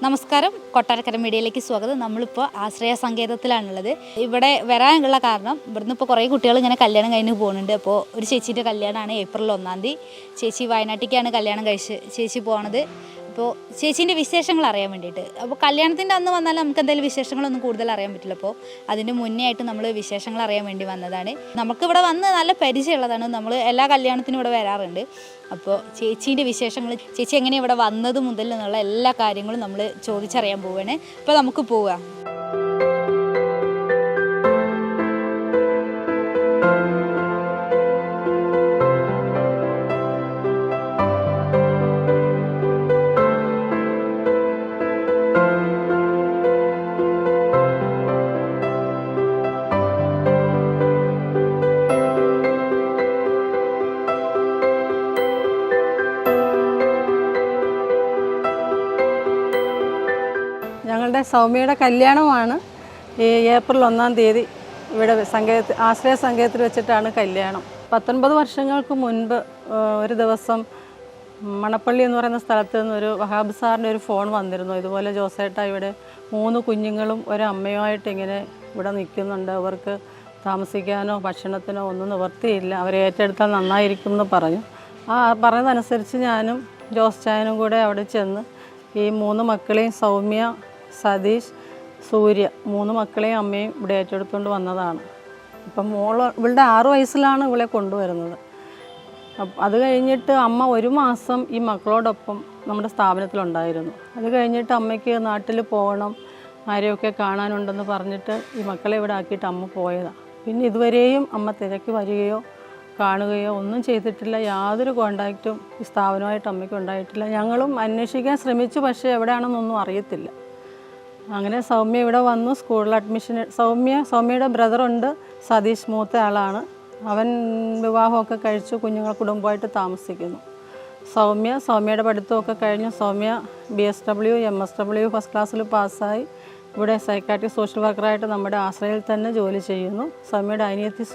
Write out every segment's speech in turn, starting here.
നമസ്കാരം, കൊട്ടാരക്കര മീഡിയയിലേക്ക് സ്വാഗതം. നമ്മളിപ്പോൾ ആശ്രയ സങ്കേതത്തിലാണുള്ളത്. ഇവിടെ വരാനുള്ള കാരണം ഇവിടുന്ന് ഇപ്പോൾ കുറേ കുട്ടികൾ ഇങ്ങനെ കല്യാണം കഴിഞ്ഞ് പോകുന്നുണ്ട്. അപ്പോൾ ഒരു ചേച്ചീൻ്റെ കല്യാണമാണ് ഏപ്രിൽ 1 ചേച്ചി വയനാട്ടിലേക്കാണ് കല്യാണം കഴിച്ച് ചേച്ചി പോണത്. അപ്പോൾ ചേച്ചീൻ്റെ വിശേഷങ്ങൾ അറിയാൻ വേണ്ടിയിട്ട്. അപ്പോൾ കല്യാണത്തിൻ്റെ അന്ന് വന്നാൽ നമുക്ക് എന്തെങ്കിലും വിശേഷങ്ങളൊന്നും കൂടുതൽ അറിയാൻ പറ്റില്ല. അപ്പോൾ അതിന് മുന്നേ ആയിട്ട് നമ്മൾ വിശേഷങ്ങൾ അറിയാൻ വേണ്ടി വന്നതാണ്. നമുക്കിവിടെ വന്ന് നല്ല പരിചയമുള്ളതാണ്. നമ്മൾ എല്ലാ കല്യാണത്തിനും ഇവിടെ വരാറുണ്ട്. അപ്പോൾ ചേച്ചീൻ്റെ വിശേഷങ്ങൾ, ചേച്ചി എങ്ങനെ ഇവിടെ വന്നത് മുതൽ എന്നുള്ള എല്ലാ കാര്യങ്ങളും നമ്മൾ ചോദിച്ചറിയാൻ പോവുകയാണ്. അപ്പോൾ നമുക്ക് പോവാം. ഞങ്ങളുടെ സൗമ്യയുടെ കല്യാണമാണ് ഈ ഏപ്രിൽ 1 ഇവിടെ ആശ്രയ സങ്കേതത്തിൽ വെച്ചിട്ടാണ് കല്യാണം. 19 വർഷങ്ങൾക്ക് മുൻപ് ഒരു ദിവസം മണപ്പള്ളി എന്ന് പറയുന്ന സ്ഥലത്ത് നിന്ന് ഒരു വഹാബ് സാറിൻ്റെ ഒരു ഫോൺ വന്നിരുന്നു. ഇതുപോലെ ജോസേട്ട ഇവിടെ 3 കുഞ്ഞുങ്ങളും ഒരമ്മയുമായിട്ട് ഇങ്ങനെ ഇവിടെ നിൽക്കുന്നുണ്ട്, അവർക്ക് താമസിക്കാനോ ഭക്ഷണത്തിനോ ഒന്നും നിവർത്തിയില്ല, അവരെ ഏറ്റെടുത്താൽ നന്നായിരിക്കും എന്ന് പറഞ്ഞു. പറഞ്ഞതനുസരിച്ച് ഞാനും ജോസ് ചായനും കൂടെ അവിടെ ചെന്ന് ഈ 3 മക്കളെയും, സൗമ്യ, സതീഷ്, സൂര്യ, 3 മക്കളെയും അമ്മയും ഇവിടെ ഏറ്റെടുത്തുകൊണ്ട് വന്നതാണ്. ഇപ്പം ഇവളുടെ 6 വയസ്സിലാണ് ഇവളെ കൊണ്ടുവരുന്നത്. അത് കഴിഞ്ഞിട്ട് അമ്മ 1 മാസം ഈ മക്കളോടൊപ്പം നമ്മുടെ സ്ഥാപനത്തിലുണ്ടായിരുന്നു. അത് കഴിഞ്ഞിട്ട് അമ്മയ്ക്ക് നാട്ടിൽ പോകണം, ആരെയൊക്കെ കാണാനുണ്ടെന്ന് പറഞ്ഞിട്ട് ഈ മക്കളെ ഇവിടെ ആക്കിയിട്ട് അമ്മ പോയതാണ്. പിന്നെ ഇതുവരെയും അമ്മ തിരക്ക് വരികയോ കാണുകയോ ഒന്നും ചെയ്തിട്ടില്ല. യാതൊരു കോണ്ടാക്റ്റും ഈ സ്ഥാപനമായിട്ട് അമ്മയ്ക്ക് ഉണ്ടായിട്ടില്ല. ഞങ്ങളും അന്വേഷിക്കാൻ ശ്രമിച്ചു, പക്ഷേ എവിടെയാണെന്നൊന്നും അറിയത്തില്ല. അങ്ങനെ സൗമ്യ ഇവിടെ വന്നു, സ്കൂളിൽ അഡ്മിഷൻ. സൗമ്യയുടെ ബ്രദറുണ്ട്, സതീഷ്, മൂത്ത ആളാണ്. അവൻ വിവാഹമൊക്കെ കഴിച്ചു, കുഞ്ഞുങ്ങൾ കുടുംബമായിട്ട് താമസിക്കുന്നു. സൗമ്യയുടെ പഠിത്തമൊക്കെ കഴിഞ്ഞു. സൗമ്യ BSW MSW ഫസ്റ്റ് ക്ലാസ്സിൽ പാസ്സായി ഇവിടെ സൈക്കാട്രിക് സോഷ്യൽ വർക്കറായിട്ട് നമ്മുടെ ആശ്രയയിൽ തന്നെ ജോലി ചെയ്യുന്നു. സൗമ്യയുടെ അനിയത്തി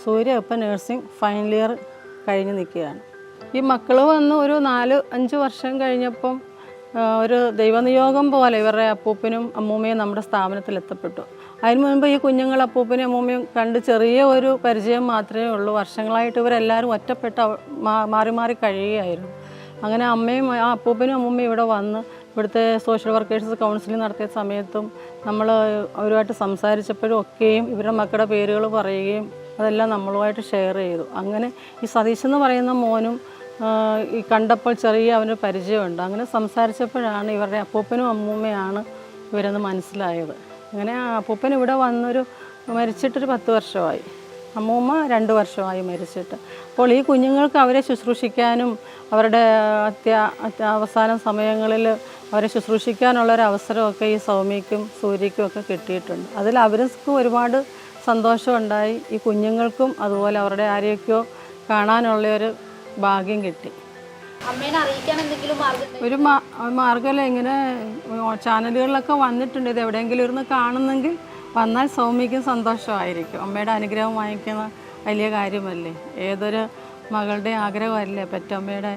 സൂര്യ ഇപ്പം നഴ്സിംഗ് ഫൈനൽ ഇയർ കഴിഞ്ഞ് നിൽക്കുകയാണ്. ഈ മക്കൾ വന്ന് ഒരു 4-5 വർഷം കഴിഞ്ഞപ്പം ഒരു ദൈവനിയോഗം പോലെ ഇവരുടെ അപ്പൂപ്പനും അമ്മൂമ്മയും നമ്മുടെ സ്ഥാപനത്തിൽ എത്തപ്പെട്ടു. അതിന് മുൻപ് ഈ കുഞ്ഞുങ്ങൾ അപ്പൂപ്പനും അമ്മൂമ്മയും കണ്ട് ചെറിയ ഒരു പരിചയം മാത്രമേ ഉള്ളൂ. വർഷങ്ങളായിട്ട് ഇവരെല്ലാവരും ഒറ്റപ്പെട്ട് മാറി മാറി കഴിയുകയായിരുന്നു. അങ്ങനെ അമ്മയും അപ്പൂപ്പനും അമ്മൂമ്മയും ഇവിടെ വന്ന് ഇവിടുത്തെ സോഷ്യൽ വർക്കേഴ്സ് കൗൺസിലിംഗ് നടത്തിയ സമയത്തും നമ്മൾ അവരുമായിട്ട് സംസാരിച്ചപ്പോഴും ഒക്കെയും ഇവരുടെ മക്കളുടെ പേരുകൾ പറയുകയും അതെല്ലാം നമ്മളുമായിട്ട് ഷെയർ ചെയ്തു. അങ്ങനെ ഈ സതീഷ് എന്ന് പറയുന്ന മോനും ഈ കണ്ടപ്പോൾ ചെറിയ അവന് പരിചയമുണ്ട്. അങ്ങനെ സംസാരിച്ചപ്പോഴാണ് ഇവരുടെ അപ്പൂപ്പനും അമ്മൂമ്മയാണ് ഇവരെന്ന് മനസ്സിലായത്. അങ്ങനെ അപ്പൂപ്പൻ ഇവിടെ വന്നൊരു മരിച്ചിട്ടൊരു 10 വർഷമായി, അമ്മൂമ്മ 2 വർഷമായി മരിച്ചിട്ട്. അപ്പോൾ ഈ കുഞ്ഞുങ്ങൾക്ക് അവരെ ശുശ്രൂഷിക്കാനും അവരുടെ അവസാന സമയങ്ങളിൽ അവരെ ശുശ്രൂഷിക്കാനുള്ളൊരവസരമൊക്കെ ഈ സൗമ്യയ്ക്കും സൂര്യയ്ക്കും ഒക്കെ കിട്ടിയിട്ടുണ്ട്. അതിൽ അവർക്ക് ഒരുപാട് സന്തോഷമുണ്ടായി. ഈ കുഞ്ഞുങ്ങൾക്കും അതുപോലെ അവരുടെ ആരെയൊക്കെയോ കാണാനുള്ളൊരു ഭാഗ്യം കിട്ടി. ഒരു മാർഗ്ഗമല്ല, ഇങ്ങനെ ചാനലുകളിലൊക്കെ വന്നിട്ടുണ്ട്. ഇത് എവിടെയെങ്കിലും ഇരുന്ന് കാണുന്നെങ്കിൽ വന്നാൽ സൗമ്യയ്ക്കും സന്തോഷമായിരിക്കും. അമ്മയുടെ അനുഗ്രഹം വാങ്ങിക്കുന്ന വലിയ കാര്യമല്ലേ, ഏതൊരു മകളുടെ ആഗ്രഹമല്ലേ പെറ്റമ്മയുടെ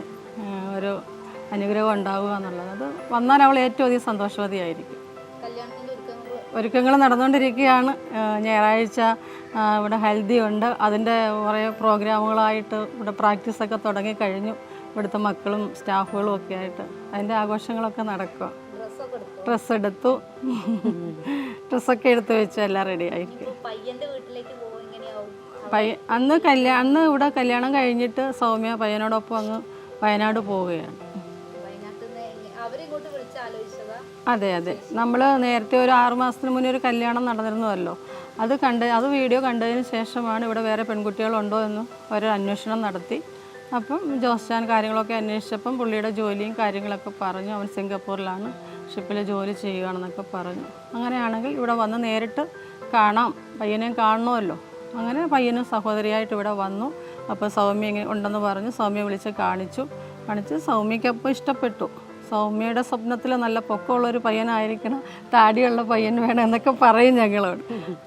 ഒരു അനുഗ്രഹം ഉണ്ടാവുക എന്നുള്ളത്. അത് വന്നാൽ അവൾ ഏറ്റവും അധികം സന്തോഷവതിയായിരിക്കും. ഒരുക്കങ്ങൾ നടന്നുകൊണ്ടിരിക്കുകയാണ്. ഞായറാഴ്ച ഇവിടെ ഹൽദി ഉണ്ട്, അതിൻ്റെ കുറേ പ്രോഗ്രാമുകളായിട്ട് ഇവിടെ പ്രാക്ടീസൊക്കെ തുടങ്ങിക്കഴിഞ്ഞു. ഇവിടുത്തെ മക്കളും സ്റ്റാഫുകളും ഒക്കെ ആയിട്ട് അതിൻ്റെ ആഘോഷങ്ങളൊക്കെ നടക്കുക. ഡ്രസ്സൊക്കെ എടുത്ത് വെച്ച് എല്ലാം റെഡി ആയിരിക്കും. അന്ന് ഇവിടെ കല്യാണം കഴിഞ്ഞിട്ട് സൗമ്യ പയ്യനോടൊപ്പം അങ്ങ് വയനാട് പോവുകയാണ്. അതെ, നമ്മൾ നേരത്തെ ഒരു 6 മാസത്തിന് മുന്നേ ഒരു കല്യാണം നടന്നിരുന്നുവല്ലോ, അത് വീഡിയോ കണ്ടതിന് ശേഷമാണ് ഇവിടെ വേറെ പെൺകുട്ടികളുണ്ടോ എന്ന് ഒരു അന്വേഷണം നടത്തി. അപ്പം ജോസ്റ്റാൻ കാര്യങ്ങളൊക്കെ അന്വേഷിച്ചപ്പം പുള്ളിയുടെ ജോലിയും കാര്യങ്ങളൊക്കെ പറഞ്ഞു. അവൻ സിംഗപ്പൂരിലാണ്, ഷിപ്പിൽ ജോലി ചെയ്യുകയാണെന്നൊക്കെ പറഞ്ഞു. അങ്ങനെയാണെങ്കിൽ ഇവിടെ വന്ന് നേരിട്ട് കാണാം, പയ്യനെയും കാണണമല്ലോ. അങ്ങനെ പയ്യനും സഹോദരിയായിട്ട് ഇവിടെ വന്നു. അപ്പോൾ സൗമ്യ ഇങ്ങനെ ഉണ്ടെന്ന് പറഞ്ഞു. സൗമ്യ വിളിച്ച് കാണിച്ചു. സൗമ്യയ്ക്കപ്പോൾ ഇഷ്ടപ്പെട്ടു. സൗമ്യയുടെ സ്വപ്നത്തിൽ നല്ല പൊക്കമുള്ളൊരു പയ്യനായിരിക്കണം, താടിയുള്ള പയ്യൻ വേണം എന്നൊക്കെ പറയും ഞങ്ങളോട്.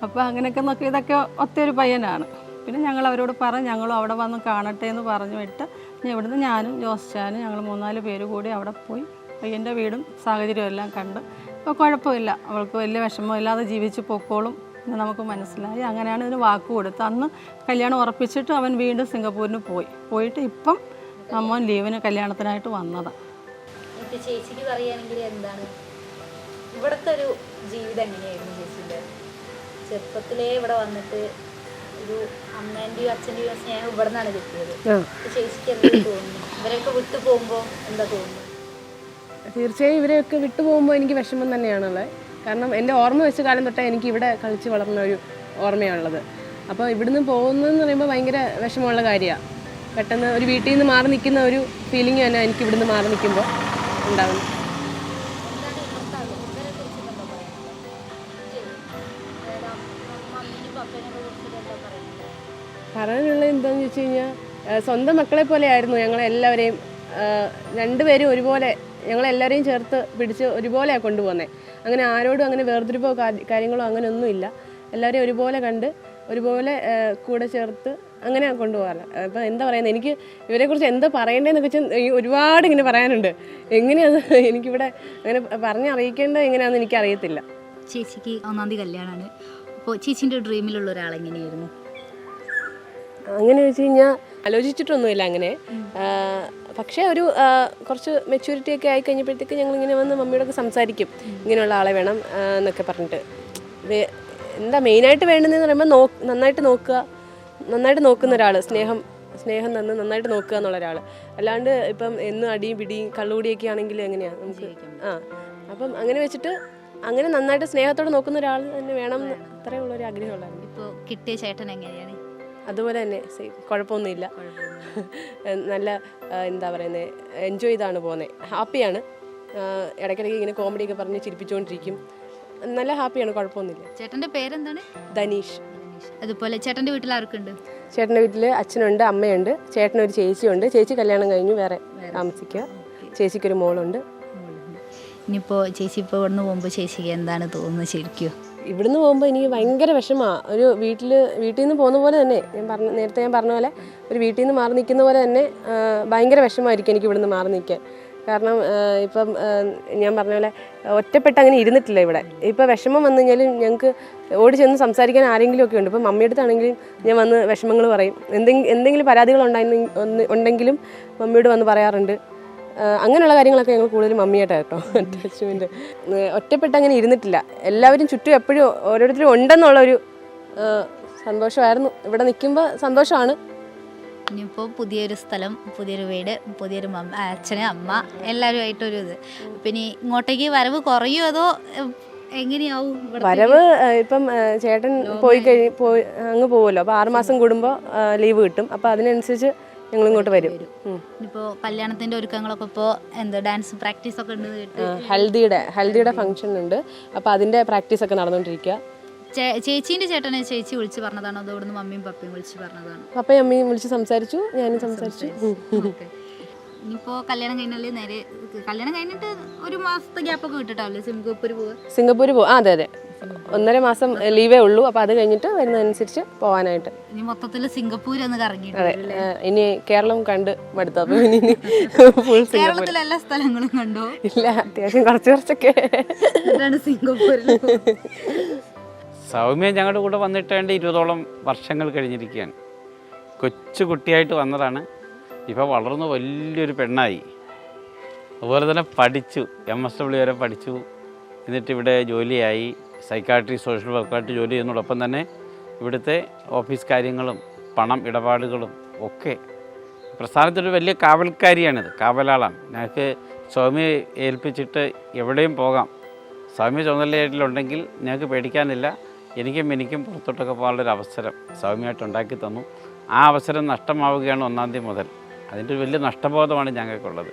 അപ്പോൾ അങ്ങനെയൊക്കെ നോക്കി ഇതൊക്കെ ഒത്തൊരു പയ്യനാണ്. പിന്നെ ഞങ്ങൾ അവരോട് പറഞ്ഞു ഞങ്ങളും അവിടെ വന്ന് കാണട്ടെ എന്ന് പറഞ്ഞു വിട്ട് ഇവിടുന്ന് ഞാനും ജോസ്റ്റാനും ഞങ്ങൾ 3-4 പേര് കൂടി അവിടെ പോയി പയ്യൻ്റെ വീടും സാഹചര്യവും എല്ലാം കണ്ട് അപ്പോൾ കുഴപ്പമില്ല, അവൾക്ക് വലിയ വിഷമമില്ലാതെ ജീവിച്ച് പൊക്കോളും എന്ന് നമുക്ക് മനസ്സിലായി. അങ്ങനെയാണ് ഇതിന് വാക്ക് കൊടുത്ത് അന്ന് കല്യാണം ഉറപ്പിച്ചിട്ട് അവൻ വീണ്ടും സിംഗപ്പൂരിന് പോയിട്ട് ഇപ്പം മോൻ ലീവിന് കല്യാണത്തിനായിട്ട് വന്നതാണ്. ചേച്ചിക്ക് പറയുകയാണെങ്കിൽ എന്താണ് ഇവിടുത്തെ ഒരു ജീവിതം എങ്ങനെയായിരുന്നു ചേച്ചിൻ്റെ? ചെറുപ്പത്തിലേ ഇവിടെ വന്നിട്ട് ഒരു അമ്മേൻ്റെയും അച്ഛൻ്റെയും സ്നേഹം ഇവിടെ നിന്നാണ് കിട്ടിയത്. ചേച്ചിക്ക് എന്തൊക്കെ തോന്നുന്നു? ഇവരെയൊക്കെ വിട്ടു പോകുമ്പോൾ എന്താ തോന്നുന്നു? തീർച്ചയായും ഇവരെയൊക്കെ വിട്ടു പോകുമ്പോൾ എനിക്ക് വിഷമം തന്നെയാണുള്ളത്. കാരണം എൻ്റെ ഓർമ്മ വെച്ച കാലം തൊട്ടേ എനിക്ക് ഇവിടെ കളിച്ച് വളർന്ന ഒരു ഓർമ്മയാണുള്ളത്. അപ്പോൾ ഇവിടുന്ന് പോകുന്നതെന്ന് പറയുമ്പോൾ ഭയങ്കര വിഷമമുള്ള കാര്യമാണ്. പെട്ടെന്ന് ഒരു വീട്ടിൽ നിന്ന് മാറി നിൽക്കുന്ന ഒരു ഫീലിംഗ് തന്നെ എനിക്ക് ഇവിടുന്ന് മാറി നിൽക്കുമ്പോൾ ഉണ്ടാകുന്നു. പറയാനുള്ളത് എന്താണെന്ന് വെച്ച് കഴിഞ്ഞാൽ സ്വന്തം മക്കളെ പോലെയായിരുന്നു ഞങ്ങളെല്ലാവരെയും. രണ്ടുപേരും ഒരുപോലെ ഞങ്ങളെല്ലാവരെയും ചേർത്ത് പിടിച്ച് ഒരുപോലെയാണ് കൊണ്ടുപോകുന്നത്. അങ്ങനെ ആരോടും അങ്ങനെ വേർതിരിപ്പോ കാര്യങ്ങളോ അങ്ങനെ ഒന്നുമില്ല. എല്ലാവരെയും ഒരുപോലെ കണ്ട് ഒരുപോലെ കൂടെ ചേർത്ത് അങ്ങനെ കൊണ്ടുപോകാറ്. അപ്പം എന്താ പറയുന്നത്, എനിക്ക് ഇവരെക്കുറിച്ച് എന്താ പറയേണ്ടതെന്നൊക്കെ വെച്ചാൽ ഒരുപാട് ഇങ്ങനെ പറയാനുണ്ട്. എങ്ങനെയാണ് എനിക്കിവിടെ അങ്ങനെ പറഞ്ഞറിയിക്കേണ്ടത് എങ്ങനെയാണെന്ന് എനിക്കറിയത്തില്ല. ചേച്ചിക്ക് 1-ാം തീയതി കല്യാണമാണ്. അപ്പോൾ ചേച്ചീൻ്റെ ഡ്രീമിലുള്ള ഒരാളെങ്ങനെയായിരുന്നു? അങ്ങനെ വെച്ച് കഴിഞ്ഞാൽ ആലോചിച്ചിട്ടൊന്നുമില്ല അങ്ങനെ. പക്ഷേ ഒരു കുറച്ച് മെച്യൂരിറ്റി ഒക്കെ ആയി കഴിഞ്ഞപ്പോഴത്തേക്ക് ഞങ്ങളിങ്ങനെ വന്ന് മമ്മിയോടൊക്കെ സംസാരിക്കും, ഇങ്ങനെയുള്ള ആളെ വേണം എന്നൊക്കെ പറഞ്ഞിട്ട്. എന്താ മെയിനായിട്ട് വേണ്ടതെന്ന് പറയുമ്പോൾ നന്നായിട്ട് നോക്കുന്ന ഒരാൾ, സ്നേഹം തന്ന് നന്നായിട്ട് നോക്കുക എന്നുള്ള ഒരാൾ. അല്ലാണ്ട് ഇപ്പം എന്നും അടിയും പിടിയും കള്ളുകൂടിയൊക്കെ ആണെങ്കിൽ എങ്ങനെയാണ് നമുക്ക് അപ്പം അങ്ങനെ വെച്ചിട്ട് അങ്ങനെ നന്നായിട്ട് സ്നേഹത്തോടെ നോക്കുന്ന ഒരാൾ തന്നെ വേണം എന്ന് അത്രയേ ഉള്ളൊരു ആഗ്രഹമുള്ളായിരുന്നു. ഇപ്പോൾ കിട്ടിയ ചേട്ടൻ എങ്ങനെയാണ്? അതുപോലെ തന്നെ സെയിം, കുഴപ്പമൊന്നുമില്ല. നല്ല എന്താ പറയുന്നത്, എൻജോയ് ചെയ്താണ് പോകുന്നത്, ഹാപ്പിയാണ്. ഇടയ്ക്കിടയ്ക്ക് ഇങ്ങനെ കോമഡിയൊക്കെ പറഞ്ഞ് ചിരിപ്പിച്ചുകൊണ്ടിരിക്കും. നല്ല ഹാപ്പിയാണ്, കുഴപ്പമൊന്നുമില്ല. ചേട്ടൻ്റെ പേരെന്താണ്? ധനീഷ്. അതുപോലെ ചേട്ടൻ്റെ വീട്ടിൽ ആർക്കുണ്ട്? ചേട്ടൻ്റെ വീട്ടിൽ അച്ഛനുണ്ട്, അമ്മയുണ്ട്, ചേട്ടനൊരു ചേച്ചിയുണ്ട്. ചേച്ചി കല്യാണം കഴിഞ്ഞു വേറെ താമസിക്കുക. ചേച്ചിക്കൊരു മോളുണ്ട്. ഇനിയിപ്പോൾ ചേച്ചി ഇപ്പോൾ ഇവിടുന്ന് പോകുമ്പോൾ ചേച്ചിക്ക് എന്താണ് തോന്നുന്നത് ശരിക്കും? ഇവിടുന്ന് പോകുമ്പോൾ എനിക്ക് ഭയങ്കര വിഷമമാണ്. ഒരു വീട്ടിൽ നിന്ന് പോകുന്ന പോലെ തന്നെ, നേരത്തെ ഞാൻ പറഞ്ഞ പോലെ ഒരു വീട്ടിൽ നിന്ന് മാറി നിൽക്കുന്ന പോലെ തന്നെ ഭയങ്കര വിഷമമായിരിക്കും എനിക്ക് ഇവിടുന്ന് മാറി നിൽക്കാൻ. കാരണം ഇപ്പം ഞാൻ പറഞ്ഞ പോലെ ഒറ്റപ്പെട്ട് അങ്ങനെ ഇരുന്നിട്ടില്ല ഇവിടെ. ഇപ്പോൾ വിഷമം വന്നു കഴിഞ്ഞാലും ഞങ്ങൾക്ക് ഓടി ചെന്ന് സംസാരിക്കാൻ ആരെങ്കിലും ഒക്കെ ഉണ്ട്. ഇപ്പം മമ്മിയുടെ അടുത്താണെങ്കിലും ഞാൻ വന്ന് വിഷമങ്ങൾ പറയും. എന്തെങ്കിലും പരാതികൾ ഉണ്ടെങ്കിലും മമ്മിയോട് വന്ന് പറയാറുണ്ട്. അങ്ങനെയുള്ള കാര്യങ്ങളൊക്കെ ഞങ്ങൾ കൂടുതലും മമ്മിയായിട്ടാണ് കേട്ടോ അറ്റാച്ച്മെൻറ്റ്. ഒറ്റപ്പെട്ട് അങ്ങനെ ഇരുന്നിട്ടില്ല. എല്ലാവരും ചുറ്റും എപ്പോഴും ഓരോരുത്തരും ഉണ്ടെന്നുള്ളൊരു സന്തോഷമായിരുന്നു. ഇവിടെ നിൽക്കുമ്പോൾ സന്തോഷമാണ്. ഇനിയിപ്പോൾ പുതിയൊരു സ്ഥലം, പുതിയൊരു വീട്, പുതിയൊരു അച്ഛന് അമ്മ എല്ലാവരുമായിട്ടൊരു ഇത്. പിന്നെ ഇങ്ങോട്ടേക്ക് വരവ് കുറയോ അതോ എങ്ങനെയാവും? വരവ് ഇപ്പം ചേട്ടൻ പോയി അങ്ങ് പോകുമല്ലോ. അപ്പോൾ 6 മാസം കൂടുമ്പോൾ ലീവ് കിട്ടും. അപ്പോൾ അതിനനുസരിച്ച് ഞങ്ങൾ ഇങ്ങോട്ട് വരും. ഇപ്പോൾ കല്യാണത്തിൻ്റെ ഒരുക്കങ്ങളൊക്കെ ഇപ്പോൾ എന്താ ഡാൻസ് പ്രാക്ടീസ് ഒക്കെ ഉണ്ട് കേട്ട്. ഹൽദിയുടെ ഫംഗ്ഷൻ ഉണ്ട്. അപ്പോൾ അതിൻ്റെ പ്രാക്ടീസൊക്കെ നടന്നുകൊണ്ടിരിക്കുക. ചേച്ചീൻ്റെ ചേട്ടനെ ചേച്ചി വിളിച്ച് പറഞ്ഞതാണോ അതോ ഇവിടുന്ന് മമ്മിയും പപ്പയും വിളിച്ച് പറഞ്ഞതാണോ? പപ്പയും അമ്മയും വിളിച്ച് സംസാരിച്ചു, ഞാനും സംസാരിച്ചു. ഇനിയിപ്പോൾ കല്യാണം കഴിഞ്ഞാൽ നേരെ കല്യാണം കഴിഞ്ഞിട്ട് 1 മാസത്തെ ഗ്യാപ്പൊക്കെ കിട്ടിട്ടാവില്ലേ സിംഗപ്പൂർ പോകും? അതെ 1.5 മാസം ലീവേ ഉള്ളൂ. അപ്പോൾ അത് കഴിഞ്ഞിട്ട് വരുന്നതനുസരിച്ച് പോകാനായിട്ട്. ഇനി മൊത്തത്തിൽ സിംഗപ്പൂർ ഒന്ന് കറങ്ങിയിട്ട്. അതെ, ഇനി കേരളം കണ്ട് മടുത്തു. അപ്പോൾ ഇനി ഫുൾ കേരളത്തിലെ എല്ലാ സ്ഥലങ്ങളും കണ്ടോ? ഇല്ല, അത്യാവശ്യം കുറച്ചൊക്കെ. സിംഗപ്പൂരിൽ സൗമ്യ ഞങ്ങളുടെ കൂടെ വന്നിട്ട് 20ഓളം വർഷങ്ങൾ കഴിഞ്ഞിരിക്കുകയാണ്. കൊച്ചു കുട്ടിയായിട്ട് വന്നതാണ്. ഇപ്പോൾ വളർന്ന് വലിയൊരു പെണ്ണായി. അതുപോലെ തന്നെ പഠിച്ചു, MSW വരെ പഠിച്ചു. എന്നിട്ട് ഇവിടെ ജോലിയായി, സൈക്കാട്രി സോഷ്യൽ വർക്കായിട്ട് ജോലി ചെയ്യുന്നതോടൊപ്പം തന്നെ ഇവിടുത്തെ ഓഫീസ് കാര്യങ്ങളും പണം ഇടപാടുകളും ഒക്കെ പ്രസ്ഥാനത്തൊരു വലിയ കാവൽക്കാരിയാണിത്, കാവലാളാണ്. ഞങ്ങൾക്ക് സൗമ്യ ഏൽപ്പിച്ചിട്ട് എവിടെയും പോകാം. സൗമ്യ ചുമതലയായിട്ടുണ്ടെങ്കിൽ ഞങ്ങൾക്ക് പേടിക്കാനില്ല. എനിക്കും പുറത്തോട്ടൊക്കെ പോകാനുള്ളൊരു അവസരം സൗമ്യമായിട്ട് ഉണ്ടാക്കി തന്നു. ആ അവസരം നഷ്ടമാവുകയാണ് 1-ാം തീയതി മുതൽ. അതിൻ്റെ ഒരു വലിയ നഷ്ടബോധമാണ് ഞങ്ങൾക്കുള്ളത്.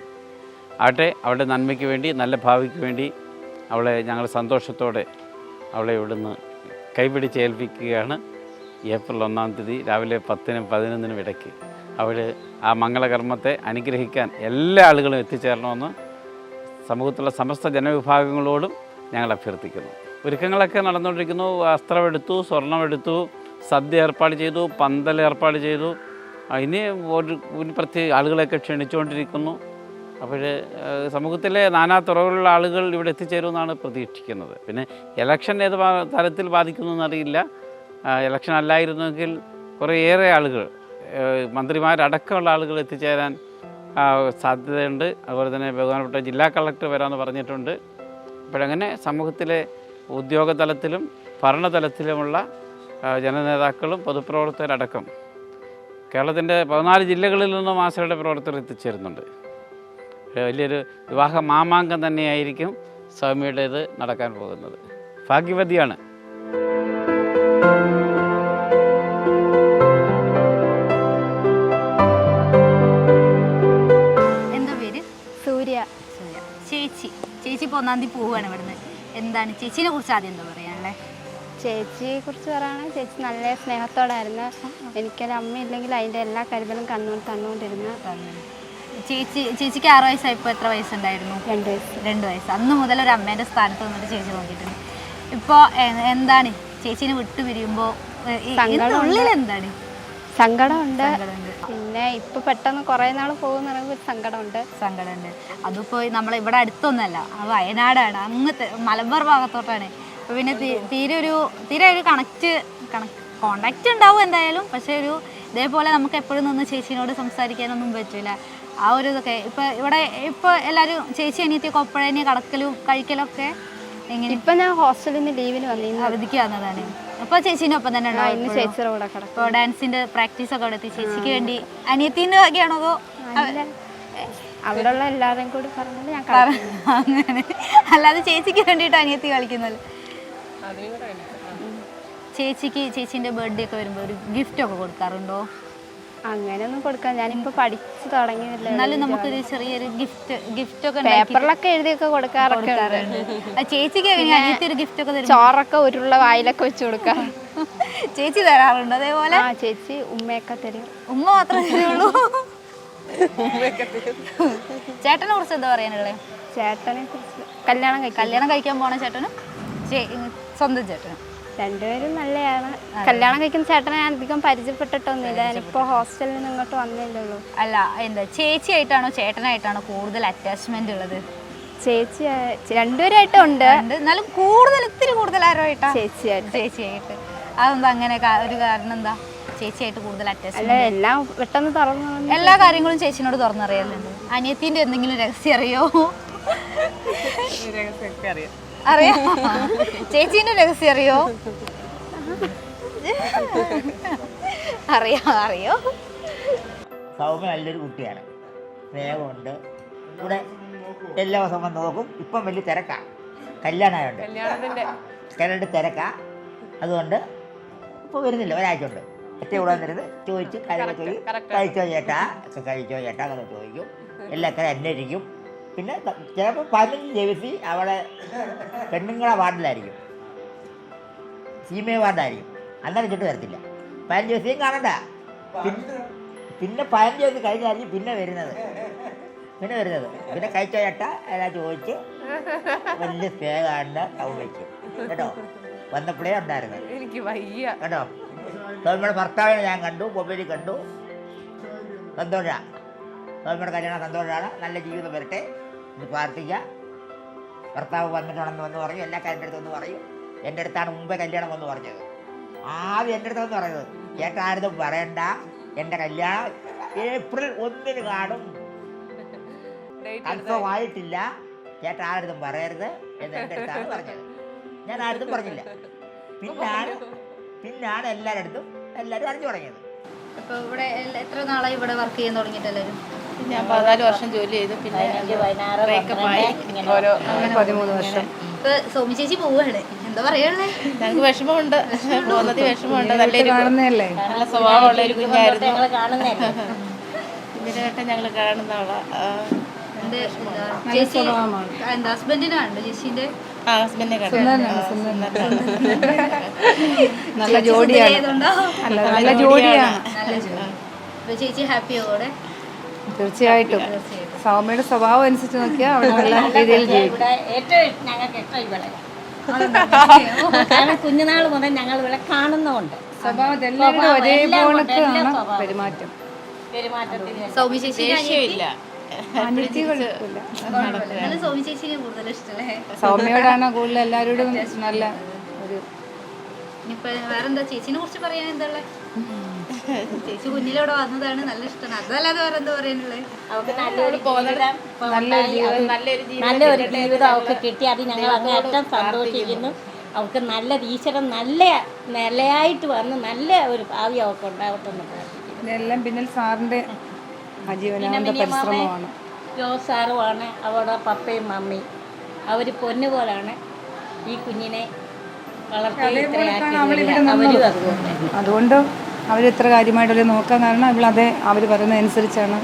ആട്ടെ, അവളുടെ നന്മയ്ക്ക് വേണ്ടി, നല്ല ഭാവിക്ക് വേണ്ടി അവളെ ഞങ്ങൾ സന്തോഷത്തോടെ അവളെ ഇവിടുന്ന് കൈപിടിച്ച് ഏൽപ്പിക്കുകയാണ്. ഏപ്രിൽ 1-ാം തീയതി രാവിലെ 10-നും 11-നും ഇടയ്ക്ക് അവൾ ആ മംഗളകർമ്മത്തെ അനുഗ്രഹിക്കാൻ എല്ലാ ആളുകളും എത്തിച്ചേരണമെന്ന് സമൂഹത്തിലുള്ള സമസ്ത ജനവിഭാഗങ്ങളോടും ഞങ്ങൾ അഭ്യർത്ഥിക്കുന്നു. ഒരുക്കങ്ങളൊക്കെ നടന്നുകൊണ്ടിരിക്കുന്നു. വസ്ത്രമെടുത്തു, സ്വർണ്ണമെടുത്തു, സദ്യ ഏർപ്പാട് ചെയ്തു, പന്തൽ ഏർപ്പാട് ചെയ്തു. ഇനി ഒരു പ്രത്യേക ആളുകളെയൊക്കെ ക്ഷണിച്ചുകൊണ്ടിരിക്കുന്നു. അപ്പോൾ സമൂഹത്തിലെ നാനാ തുറകളിലുള്ള ആളുകൾ ഇവിടെ എത്തിച്ചേരുമെന്നാണ് പ്രതീക്ഷിക്കുന്നത്. പിന്നെ ഇലക്ഷൻ ഏത് തരത്തിൽ ബാധിക്കുന്നു എന്നറിയില്ല. ഇലക്ഷൻ അല്ലായിരുന്നെങ്കിൽ കുറേയേറെ ആളുകൾ, മന്ത്രിമാരടക്കമുള്ള ആളുകൾ എത്തിച്ചേരാൻ സാധ്യതയുണ്ട്. അതുപോലെ തന്നെ ബഹുമാനപ്പെട്ട ജില്ലാ കളക്ടർ വരാമെന്ന് പറഞ്ഞിട്ടുണ്ട്. അപ്പോഴങ്ങനെ സമൂഹത്തിലെ ഉദ്യോഗ തലത്തിലും ഭരണതലത്തിലുമുള്ള ജനനേതാക്കളും പൊതുപ്രവർത്തകരടക്കം കേരളത്തിൻ്റെ 14 ജില്ലകളിൽ നിന്നും ആശ്രയുടെ പ്രവർത്തകർ എത്തിച്ചേരുന്നുണ്ട്. വലിയൊരു വിവാഹ മാമാങ്കം തന്നെയായിരിക്കും സൗമ്യയുടേത് നടക്കാൻ പോകുന്നത്. ഭാഗ്യവതിയാണ്. എന്താ പേര്? സൂര്യ. ചേച്ചി ഇപ്പോൾ 1-ാം തീയതി പോവുകയാണ് ഇവിടുന്ന്. എന്താണ് ചേച്ചീനെ കുറിച്ച് ആദ്യം എന്താ പറയാനുള്ളത്? ചേച്ചിയെ കുറിച്ച് പറയുകയാണെങ്കിൽ ചേച്ചി നല്ല സ്നേഹത്തോടായിരുന്നു. എനിക്കൊരു അമ്മയില്ലെങ്കിൽ അതിൻ്റെ എല്ലാ കരുതലും തന്നുകൊണ്ടിരുന്നു. ചേച്ചിക്ക് 6 വയസ്സായി. ഇപ്പോൾ എത്ര വയസ്സുണ്ടായിരുന്നു? 2 വയസ്സ്. 2 വയസ്സ്. അന്ന് മുതൽ ഒരു അമ്മേൻ്റെ സ്ഥാനത്ത് നിന്നിട്ട് ചേച്ചി നോക്കിയിട്ടുണ്ട്. ഇപ്പോൾ എന്താണ് ചേച്ചീനെ വിട്ടു പിരിയുമ്പോൾ ഉള്ളിൽ എന്താണ്? സങ്കടമുണ്ട്. പിന്നെ ഇപ്പൊ പെട്ടെന്ന് കുറെ നാൾ പോകുന്ന പറയുമ്പോൾ സങ്കടമുണ്ട്. അതിപ്പോൾ നമ്മളെ ഇവിടെ അടുത്തൊന്നല്ല, അത് വയനാടാണ്, അങ്ങനത്തെ മലബാർ ഭാഗത്തോട്ടാണ്. അപ്പോൾ പിന്നെ തീരെ ഒരു കോണ്ടാക്റ്റ് ഉണ്ടാവും എന്തായാലും. പക്ഷേ ഇതേപോലെ നമുക്ക് എപ്പോഴും നിന്ന് ചേച്ചീനോട് സംസാരിക്കാനൊന്നും പറ്റില്ല. ആ ഒരു ഇതൊക്കെ ഇപ്പോൾ എല്ലാവരും ചേച്ചി അനിയത്തിയൊക്കെ ഒപ്പഴന്നെ കടക്കലും കഴിക്കലൊക്കെ എങ്ങനെ? ഇപ്പം ഞാൻ ഹോസ്റ്റലിൽ നിന്ന് ലീവിന് വന്നിരുന്നു, അവധിക്ക് വന്നതാണ്. അപ്പോൾ ചേച്ചീൻ്റെ ഒപ്പം തന്നെ ഉണ്ടാവും? ഇന്ന് ചേച്ചിയുടെ കൂടെ കിടക്കും. ഇപ്പോൾ ഡാൻസിൻ്റെ പ്രാക്ടീസൊക്കെ അവിടെ എത്തി ചേച്ചിക്ക് വേണ്ടി അനിയത്തിൻ്റെ വകയാണോ അതോ അവിടെയുള്ള എല്ലാവരെയും കൂടി പറഞ്ഞത് ഞാൻ അങ്ങനെ? അല്ലാതെ ചേച്ചിക്ക് വേണ്ടിയിട്ട് അനിയത്തി കളിക്കുന്നല്ലോ. ചേച്ചീൻ്റെ ബർത്ത്ഡേ ഒക്കെ വരുമ്പോൾ ഒരു ഗിഫ്റ്റൊക്കെ കൊടുക്കാറുണ്ടോ? അങ്ങനെയൊന്നും കൊടുക്കാൻ ഞാനിപ്പോൾ പഠിച്ചു തുടങ്ങിയില്ല. എന്നാലും നമുക്കൊരു ചെറിയൊരു ഗിഫ്റ്റ് ഒക്കെ പേപ്പറിലൊക്കെ എഴുതിയൊക്കെ കൊടുക്കാറുണ്ട്. ചേച്ചിക്ക് എങ്ങനെയാ അനിയത്തി ഒരു ഗിഫ്റ്റ് ഒക്കെ തരും? ചോറൊക്കെ ഉരുള്ള വായിലൊക്കെ വെച്ച് കൊടുക്കാം. ചേച്ചി തരാറുണ്ട് അതേപോലെ? ചേച്ചി ഉമ്മയൊക്കെ തരും. ഉമ്മ മാത്രമേ തരുള്ളൂ? ചേട്ടനെ കുറിച്ച് എന്താ പറയാനുള്ളത്? ചേട്ടനെ കുറിച്ച് കല്യാണം കഴിക്കാൻ പോണ ചേട്ടനും സ്വന്തം ചേട്ടനും രണ്ടുപേരും നല്ലതാണ്. കല്യാണം കഴിക്കുന്ന ചേട്ടനെ ഞാൻ അധികം പരിചയപ്പെട്ടിട്ടൊന്നുമില്ല. ഞാനിപ്പോൾ ഹോസ്റ്റലിൽ നിന്ന് ഇങ്ങോട്ട് വന്നില്ലല്ലോ. അല്ല, എന്താ ചേച്ചിയായിട്ടാണോ ചേട്ടനായിട്ടാണോ കൂടുതൽ അറ്റാച്ച്മെന്റ് ഉള്ളത്? ചേച്ചി രണ്ടുപേരായിട്ടും ഉണ്ട്. എന്നാലും ഇത്തിരി കൂടുതൽ ആരുമായിട്ടാ? ചേച്ചിയായിട്ട്. അതെന്താ അങ്ങനെ ഒരു കാരണം? എന്താ ചേച്ചിയായിട്ട് കൂടുതൽ അറ്റാച്ച്മെന്റ്? എല്ലാം പെട്ടെന്ന് തുറന്നു, എല്ലാ കാര്യങ്ങളും ചേച്ചിനോട് തുറന്നറിയാലുണ്ട്. അനിയത്തിന്റെ എന്തെങ്കിലും രഹസ്യം അറിയോ? അറിയാം. ചേച്ചീന്റെ രഹസ്യം അറിയോ? അറിയോ? സൗമ്യ നല്ലൊരു കുട്ടിയാണ്, സ്നേഹമുണ്ട്. ഇവിടെ എല്ലാ ദിവസവും വന്ന് നോക്കും. ഇപ്പം വലിയ തിരക്കാണ്, കല്യാണമായുണ്ട്, കല്യാണത്തിൻ്റെ തിരക്കാണ്. അതുകൊണ്ട് ഇപ്പോൾ വരുന്നില്ല, ഒരാഴ്ച ഉണ്ട്. ഏറ്റവും കൂടെ വന്നിരുന്ന് ചോദിച്ച് കഴിച്ചോ ചേട്ടാ എന്നൊക്കെ ചോദിക്കും. എല്ലാ കാര്യം അന്വേഷിക്കും. പിന്നെ ചിലപ്പോൾ 15 ജേഴ്സി അവിടെ പെണ്ണുങ്ങളെ വാർഡിലായിരിക്കും, ഫീമെയിൽ വാർഡായിരിക്കും. അന്നേരം ചുട്ട് വരത്തില്ല. 15 ജേഴ്സിയും കാണണ്ട. പിന്നെ 15 ജേഴ്സി കഴിഞ്ഞായിരിക്കും പിന്നെ വരുന്നത്. പിന്നെ കഴിച്ചോ ചേട്ടാ എല്ലാം ചോദിച്ച് വലിയ സ്നേഹമാണ് സൗമ്യയ്ക്ക് കേട്ടോ. വന്നപ്പോഴേ ഉണ്ടായിരുന്നത്. എനിക്ക് വയ്യ കേട്ടോ. സൗമ്യയുടെ ഭർത്താവിനെ ഞാൻ കണ്ടു, മൊബൈലിൽ കണ്ടു. സന്തോഷമാണ്. സൗമ്യയുടെ കല്യാണം സന്തോഷമാണ്. നല്ല ജീവിതം വരട്ടെ എന്ന് പ്രാർത്ഥിക്കാം. ഭർത്താവ് വന്നിട്ടുണ്ടെന്ന് പറയും, എല്ലാ കാര്യൻ്റെ അടുത്തൊന്ന് പറയും. എൻ്റെ അടുത്താണ് മുമ്പേ കല്യാണം വന്ന് പറഞ്ഞത്. ആദ്യം എൻ്റെ അടുത്തൊന്ന് പറയുന്നത്, ചേട്ടാ ആരും പറയണ്ട, എൻ്റെ കല്യാണം ഏപ്രിൽ 1 കാണും, കൺഫേം ആയിട്ടില്ല, ചേട്ടാ ആരും പറയരുത് എന്ന് എൻ്റെ അടുത്താണ് പറഞ്ഞത്. ഞാൻ ആരും പറഞ്ഞില്ല. പിന്നാണ് എല്ലാവരും അറിഞ്ഞു തുടങ്ങിയത്. അപ്പോൾ ഇവിടെ എത്ര നാളായി ഇവിടെ വർക്ക് ചെയ്യാൻ തുടങ്ങിയിട്ട് എല്ലാവരും? ഞാൻ 14 വർഷം ജോലി ചെയ്തു. പിന്നെ ബ്രേക്കപ്പായി. 13 വർഷം. ഇപ്പോൾ സൗമ്യ ചേച്ചി പോവുകയാണ്, എന്താ പറയുള്ളേ? ഞങ്ങൾക്ക് വിഷമമുണ്ട്, പോകുന്നതിൽ വിഷമമുണ്ട്. നല്ല സ്വഭാവമുള്ള ഒരു കുഞ്ഞായിരുന്നു. ഇതിനെ കേട്ട ഞങ്ങൾ കാണുന്ന ഹസ്ബൻഡിനാണ് ചേച്ചീൻ്റെ ഹസ്ബൻഡിനെ നല്ല ജോഡിയാണ്. നല്ല ജോഡിയാണ്. ചേച്ചി ഹാപ്പിയോടെ? തീർച്ചയായിട്ടും. സൗമ്യയുടെ സ്വഭാവം അനുസരിച്ച് നോക്കിയാൽ അവിടെ നല്ല രീതിയിൽ ജീവിക്കും. കാരണം കുഞ്ഞുനാൾ മുതൽ ഞങ്ങൾ ഇവിടെ കാണുന്നുണ്ട്. സ്വഭാവം എല്ലാവരും ഒരേപോലൊക്കെയാണ് പെരുമാറ്റം. സൗമ്യ ചേച്ചി ദേഷ്യമില്ല, എന്നാലും സൗമ്യ ചേച്ചിനെ കൂടുതൽ ഇഷ്ടമല്ലേ? സൗമ്യയോടാണ് കൂടുതൽ എല്ലാവരോടും നല്ല ഒരു ഇനിയിപ്പോ വേറെന്താ ചേച്ചിനെ കുറിച്ച് പറയാൻ എന്താ ഉള്ളത്? ചേച്ചി കുഞ്ഞിലൂടെ വന്നതാണ്, നല്ല ഇഷ്ടമാണ്, അതല്ലാതെ വേറെ എന്താ പറയാനുള്ളത്? അവർക്ക് നല്ലൊരു ജീവിതം അവർക്ക് കിട്ടി. അത് ഞങ്ങൾ അങ്ങേയറ്റം സന്തോഷിക്കുന്നു. അവർക്ക് നല്ല ഈശ്വരൻ നല്ല നിലയായിട്ട് വന്ന് നല്ല ഒരു ഭാവി അവർക്ക് ഉണ്ടാവട്ടെന്ന് പ്രാർത്ഥിക്കുന്നു. ഇതെല്ലാം പിന്നിൽ സാറിൻ്റെ ആജീവനാന്ത പരിശ്രമമാണ്. ജോസ് സാറുമാണ് അവരുടെ പപ്പയും മമ്മിയും. അവർ പൊന്നുപോലാണ് ഈ കുഞ്ഞിനെ വളർത്തി അവരും അതുകൊണ്ട് അതുകൊണ്ട് അവരിത്ര കാര്യമായിട്ടുള്ള നോക്കാൻ കാരണം ഇവളതെ അവർ പറയുന്നതനുസരിച്ചാണ്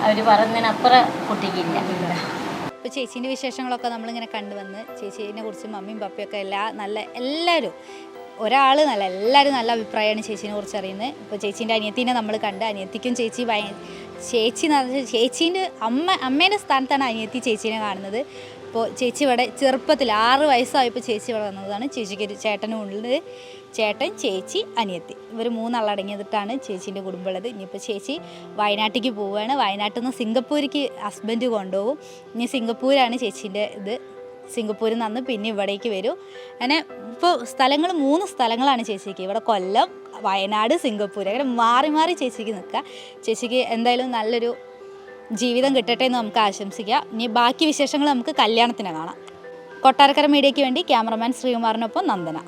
അവർ പറയുന്നതിനപ്പുറം കുട്ടിക്കില്ല. ഇപ്പോൾ ചേച്ചീൻ്റെ വിശേഷങ്ങളൊക്കെ നമ്മളിങ്ങനെ കണ്ടുവന്ന് ചേച്ചീനെ കുറിച്ച് മമ്മിയും പപ്പയൊക്കെ എല്ലാവരും ഒരാൾ എല്ലാവരും നല്ല അഭിപ്രായമാണ് ചേച്ചീനെ കുറിച്ച് അറിയുന്നത്. ഇപ്പോൾ ചേച്ചീൻ്റെ അനിയത്തിനെ നമ്മൾ കണ്ട്, അനിയത്തിക്കും ചേച്ചീൻ്റെ അമ്മേൻ്റെ സ്ഥാനത്താണ് അനിയത്തി ചേച്ചീനെ കാണുന്നത്. അപ്പോൾ ചേച്ചി ഇവിടെ ചെറുപ്പത്തിൽ 6 വയസ്സായപ്പോൾ ചേച്ചി ഇവിടെ വന്നതാണ്. ചേച്ചിക്ക് ഒരു ചേട്ടനും ഉണ്ട്, ചേട്ടൻ, ചേച്ചി, അനിയത്തി, ഇവർ 3 ആളടങ്ങിയതിട്ടാണ് ചേച്ചീൻ്റെ കുടുംബമുള്ളത്. ഇനിയിപ്പോൾ ചേച്ചി വയനാട്ടിലേക്ക് പോവുകയാണ്. വയനാട്ടിൽ നിന്ന് സിംഗപ്പൂർക്ക് ഹസ്ബൻഡ് കൊണ്ടുപോകും. ഇനി സിംഗപ്പൂരാണ് ചേച്ചീൻ്റെ ഇത്. സിംഗപ്പൂരിൽ നിന്ന് പിന്നെ ഇവിടേക്ക് വരും. അങ്ങനെ ഇപ്പോൾ 3 സ്ഥലങ്ങളാണ് ചേച്ചിക്ക്. ഇവിടെ കൊല്ലം, വയനാട്, സിംഗപ്പൂർ, അങ്ങനെ മാറി മാറി ചേച്ചിക്ക് നിൽക്കുക. ചേച്ചിക്ക് എന്തായാലും നല്ലൊരു ജീവിതം കിട്ടട്ടെ എന്ന് നമുക്ക് ആശംസിക്കാം. ഇനി ബാക്കി വിശേഷങ്ങൾ നമുക്ക് കല്യാണത്തിന് കാണാം. കൊട്ടാരക്കര മീഡിയയ്ക്ക് വേണ്ടി ക്യാമറമാൻ ശ്രീകുമാറിനൊപ്പം നന്ദന.